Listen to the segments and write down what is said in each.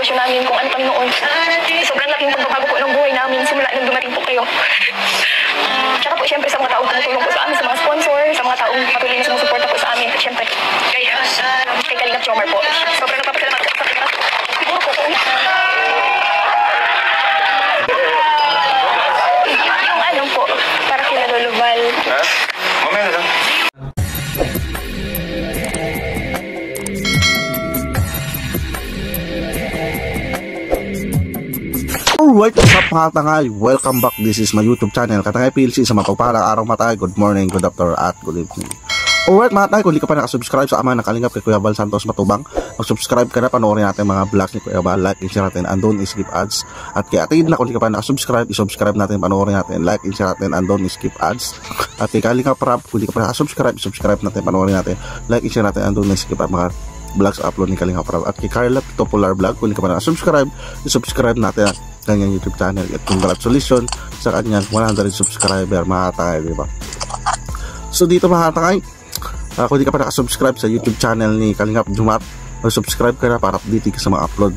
sitwasyon namin kung ano kami noon. Sobrang laking pagbabago po ng buhay namin simula nang dumating po kayo. Tsaka po siyempre sa mga taong tumutulong po sa amin, sa mga sponsor, sa mga taong patuloy na sumusuporta po sa amin. At siyempre, kay Kalingap Jomar po. Sobrang nagpapasalamat po sa kanila. Siguro po kung yung ano po, para kila Luluval. Ha? Mamaya na lang. Alright, what's up mga tangay? Welcome back. This is my YouTube channel, Katangay PLC. Sa mapagpalang araw matay, good morning, good afternoon, at good evening. Alright mga tangay, kung di ka pa nakasubscribe sa ama ng Kalingap kay Kuya Bal Santos Matubang, mag-subscribe ka na, panoorin natin mga vlogs ni Kuya Bal, like and share natin, and don't skip ads. At kay Atid na, kung di ka pa nakasubscribe, isubscribe natin, panoorin natin, like and share natin, and don't skip ads. At kay Kalingap Rap, kung di ka pa nakasubscribe, isubscribe natin, panoorin natin, like and share natin, and don't skip ads. Mga vlogs upload ni Kalingap Rap. At kay Carla Popular Vlog, kung di ka pa nakasubscribe, isubscribe natin kanyang YouTube channel. At congratulations sa kanyang 100 subscriber mga tangay, diba? So dito mga tangay, kung di ka pa nakasubscribe sa YouTube channel ni Kalingap Jomar, subscribe ka na para update ka sa mga upload,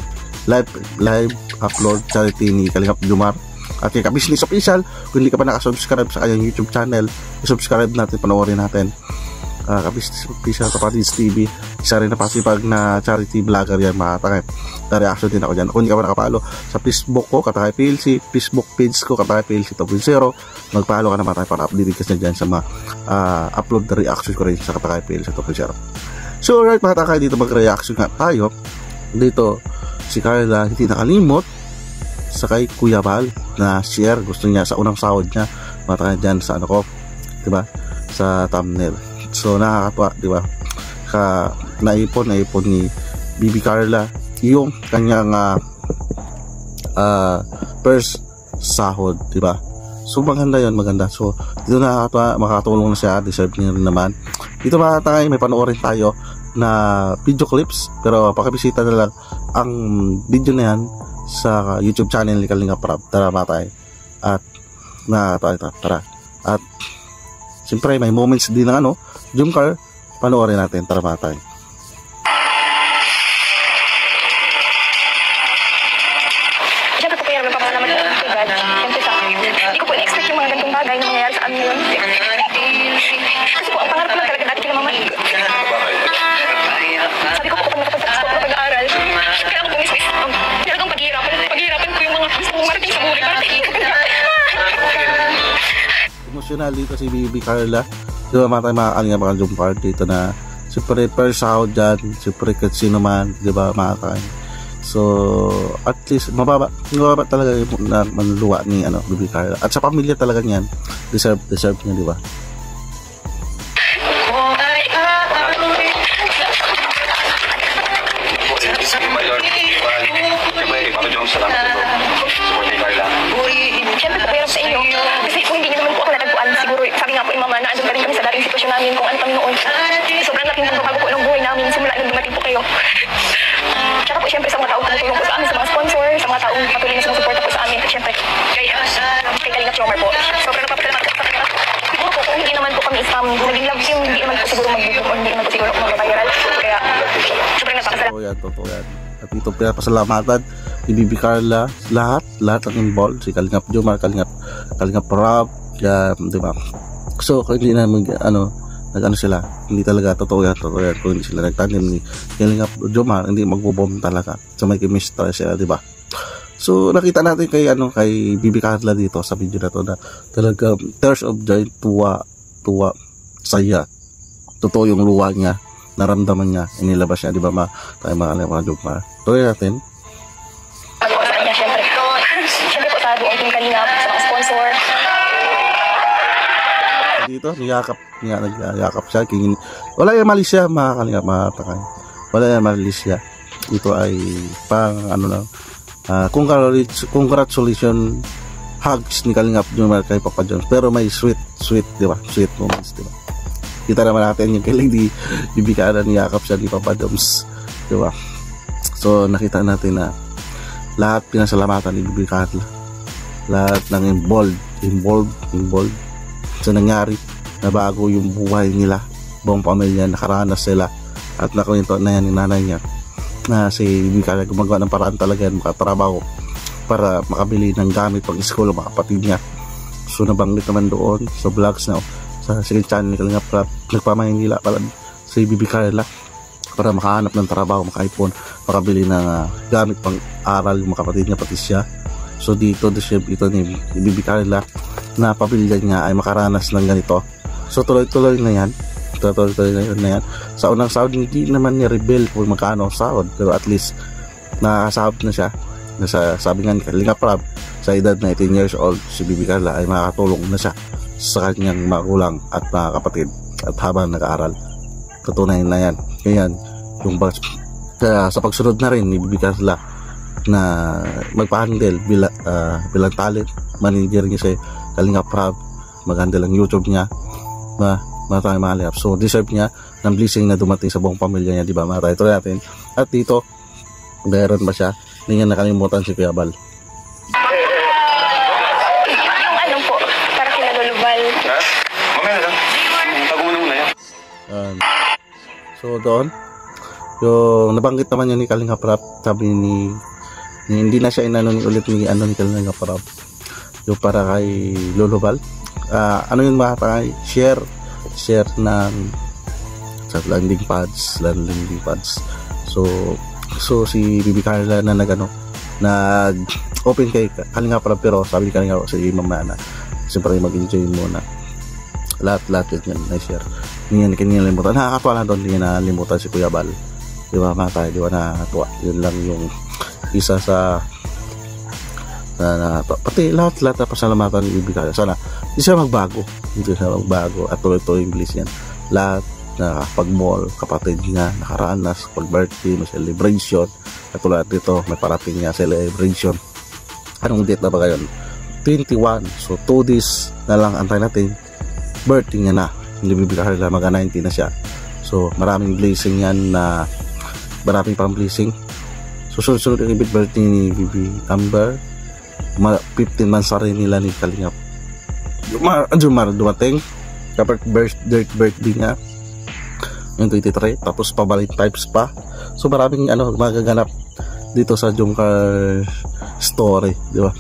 live upload charity ni Kalingap Jomar. At kay Ka-Business Official, kung di ka pa nakasubscribe sa kanyang YouTube channel, subscribe natin, panoorin natin. Ka-Business Official, Kapatids TV, isa rin na pasipag na charity vlogger yan mga tangay. Na-reaction din ako dyan. Kung di ka pa nakapalo sa Facebook ko, Katangay PLC, Facebook page ko, Katangay PLC 2.0, magpalo ka naman tayo para update ka dyan sa mga upload na reaction ko rin sa Katangay PLC 2.0. So alright mga tangay, dito mag-reaction nga tayo. Dito si Carla hindi nakalimot sa kay Kuya Bal na share, gusto niya sa unang sahod niya mga tangay dyan sa ano ko, diba, sa thumbnail. So nakakatawa, diba, naipon ni Bibi Carla yung kanyang first sahod, diba? So maganda yun, maganda. So dito nakakatawa, makakatulong na siya, deserve niya rin naman. Dito mga tangay, may panoorin tayo na video clips, pero pakibisita na lang ang video na yan sa YouTube channel ni Kalingap Rap. Tara mga tangay, at tara. At siyempre may moments din ng Jomcar, panoorin natin. Tara mga tangay. Hindi ko po in-expect yung mga ganitong bagay na nangyayari sa amin yun. Kasi po, ang pangarap ko lang talaga dati kila mama. Sabi ko po kapag nakapagtapos ko ng pag-aaral, kailangan ko bumisnis. Talagang paghihirapan ko yung mga gusto kong marating sa buhay. Emotional dito si Bibi Carla. Diba mga Kalingap Jomcar dito na super first sahod dyan, super kahit sino man, diba mga tangay. So at least mababa talaga yung manluwa ni Bibi Carla. At sa pamilya talaga niyan, deserve niya, di ba? Siyempre po sa inyo, kasi kung hindi nyo naman po ako natagpuan, siguro sabi nga po yung mama na andun pa rin kami sa dating sitwasyon namin kung ano kami noon. Sobrang laking pagbabago po ng buhay namin simula nang dumating po kayo. Tsaka po siyempre sa mga taong tumutulong po sa amin, sa mga sponsor, sa mga taong patuloy na sumusuporta po sa amin. At siyempre, kay Kalingap Jomar po. Sobrang nagpapasalamat po sa kanila. Siguro po kung hindi naman po kami naging love team, hindi naman po siguro mag-video, hindi naman po siguro mag-viral. Kaya sobrang nagpapasalamat. Totoo yan. At ito pinapasalamatan ni Bibi Carla, lahat ng involved, si Kalingap Jomar, Kalingap Rap, di ba? So kung hindi na nag-ano sila, hindi talaga totoo yan. Kung hindi sila nagtanim ni Kalingap Jomar, hindi magbubom talaga. So may chemistry sila, di ba? So nakita natin kay Bibi Carla dito sa video na to na talaga tears of joy, tuwa, saya. Totoo yung luha niya, naramdaman niya, inilabas niya, di ba tayo mga Jomar. Tuloy natin. Ako sa kanya, siyempre po sa buong team Kalingap, sa mga sponsor. Dito, niyakap siya. Wala yung mali siya, mga Kalingap, mga takay. Wala yung mali siya. Ito ay pang congratulations hugs ni Kalingap Jomar kay Papa Jones. Pero may sweet, di ba? Sweet moments, di ba? Kita naman natin yung kailang di Bibi Carla, niyakap siya ni Papa Jones, di ba? So nakita natin na lahat pinasalamatan ni Bibi Carla, lahat ng involved sa nangyari, na bago yung buhay nila, buong pamilya, nakaranas sila, at nakwento na yan ni nanay niya na si Bibi Carla gumagawa ng paraan talaga yan makatrabaho para makabili ng gamit pag school mga kapatid niya. So nabanggit naman doon sa vlogs na sa second channel ni Kalingap Rap, nagpamahinila pala si Bibi Carla para makahanap ng trabaho, maka-ipon, makabili ng gamit pang aral yung mga kapatid niya pati siya. So dito ito ni Bibi Carla na pamilya niya ay makaranas ng ganito. So tuloy-tuloy na yan. Sa unang sahod hindi naman niya rebel kung magkano sahod, pero at least nakasahod na siya. Sabi nga ni Kalingap Rap, sa edad na 18 years old si Bibi Carla ay makakatulong na siya sa kanyang magulang at mga kapatid at habang nag-aaral. Katunayan na yan. Kaya yung sa pagsunod na rin ni Bibi Carla na magpa-handle bilang talent manager niya si Kalingap Rap, mag-handle ang YouTube niya, matay mga lihap. So deserve niya ng blessing na dumating sa buong pamilya niya, di ba? Matay ito natin. At dito meron ba siya, hindi niya nakalimutan si Kuya Bal. Yung ano po, para kila Lulubal. Ha? Mamaya na lang. Tago mo na muna yan. So doon yung nabanggit naman yun ni Kalingap Rap, sabi ni hindi na siya inano ni ulit ni Kalingap Rap yung para kay Lulubal. Ano yun mga tayo, share ng sa landing pads. So si Bibi Carla na nag open kay Kalingap Rap, pero sabi ni Kalingap sa mama na siyempre mag-enjoy muna lahat yun na-share. Hindi niya nalimutan. Nakakatuwa lang doon, hindi niya nalimutan si Kuya Bal, di ba mga tayo, di ba nakakatuwa. Yun lang yung isa sa pati lahat na pasalamatan ni Bibi Carla. Sana hindi siya magbago at tuloy-tuloy yung bliss yan. Lahat na pag-mall, kapatid niya nakaranas, pag-birthday, may celebration, at tulad dito may parating niya celebration. Anong date na ba ngayon? 21. So 2 days na lang antay natin, birthday niya na. Hindi Bibi Carla, mag-90 na siya. So maraming blessing yan, na maraming pang blessing. So sunod yung birthday ni Bibi Amber, 15 months rin nila ni Kalingap Jomar dumating, kapag birthday niya yung 23, tapos pabalik types pa. So maraming magaganap dito sa Jomcar story, di ba?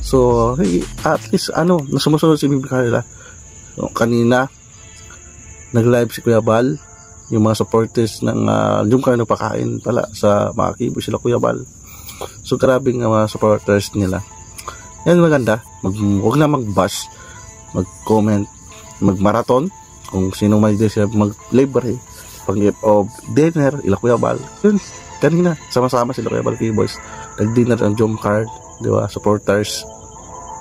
So at least nasumusunod si Bibi Carla. So, kanina nag-live si Kuya Bal, yung mga supporters ng Jomcar nagpakain pala sa mga kibo sila Kuya Bal. So grabing mga supporters nila. Yan maganda. Huwag na mag-bash, mag-comment, mag-marathon. Kung sino may desire mag-libre, pag-live of dinner, ila Kuya Bal. Yun, kanina, sama-sama sila Kuya Bal K-Boys. Nag-dinner ang Jomcar, di ba? Supporters,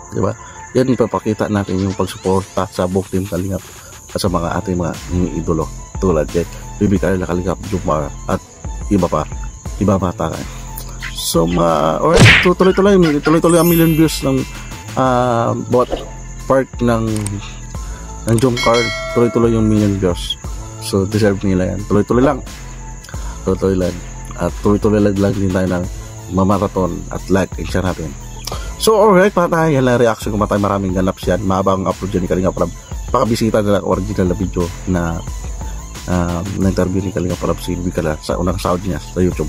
di ba? Yan, ipapakita natin yung pagsuporta sa buong team Kalingap at sa mga ating mga idolo. Tulad kay Bibi Carla, Kalingap, Jomcar, at iba pa tayo. So tuloy-tuloy ang million views ng bot part ng Jomcar. Tuloy-tuloy yung million views. So deserve nila yan. Tuloy-tuloy lang. At tuloy-tuloy lang din tayo ng mamarathon at like and share natin. So alright, patay yan lang reaction kung matay, maraming ganap siya. Mahabang upload dyan ni Kalingap Rap. Pakabisita nila original na video na na-interview ni Kalingap Rap si Bibi Carla sa unang sahod niya sa YouTube.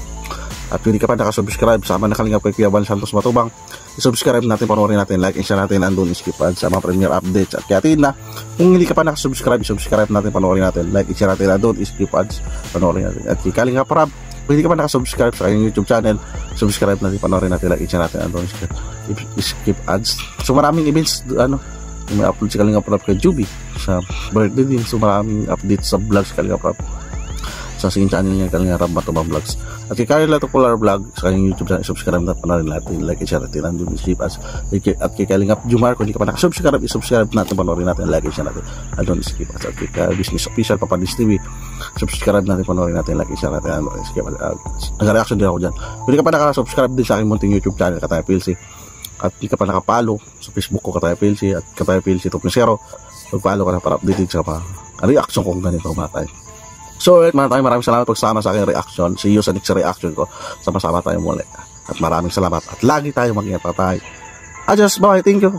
At hindi ka pa nakasubscribe sa mga Kalingap kay Kuya Bal Santos Matubang, isubscribe natin, panoorin natin, like and share natin, andun skip ads sa mga premiere updates. At kaya na kung hindi ka pa nakasubscribe, subscribe natin, panoorin natin, like and share natin, andun skip ads, panoorin natin. At kay Kalingap Rap, kung hindi ka pa nakasubscribe sa kanyang YouTube channel, subscribe natin, panoorin natin, like and share natin, andun skip ads. So maraming events, may upload si Kalingap Rap kay Juby sa birthday din. So maraming updates sa vlogs Kalingap Rap sa second channel niya, Kalingap Rap Matubang Vlogs. At kay Carla Tukular Vlog sa kanyang YouTube channel, subscribe na, panoorin natin, like and share natin, andun skip ads. At kay Kalingap Jomar, kung hindi ka pa nakasubscribe, isubscribe natin, panoorin natin, like and share natin, andun skip ads. At kay Business Official Papadis TV, subscribe natin, panoorin natin, like and share natin, andun skip ads. Nag-reaction din ako dyan. Kung hindi ka pa nakasubscribe din sa aking munting YouTube channel, Kataya PLC, at hindi ka pa nakapalo sa Facebook ko, Kataya PLC, at Kataya PLC 2.0, mag-follow ka na para updated sa mga reaction kong ganito matay. So maraming salamat pagsama sa aking reaction. See you sa next reaction ko. Sama-sama tayo muli. At maraming salamat. At lagi tayo mag-ingat tayo. Adios, bye, thank you.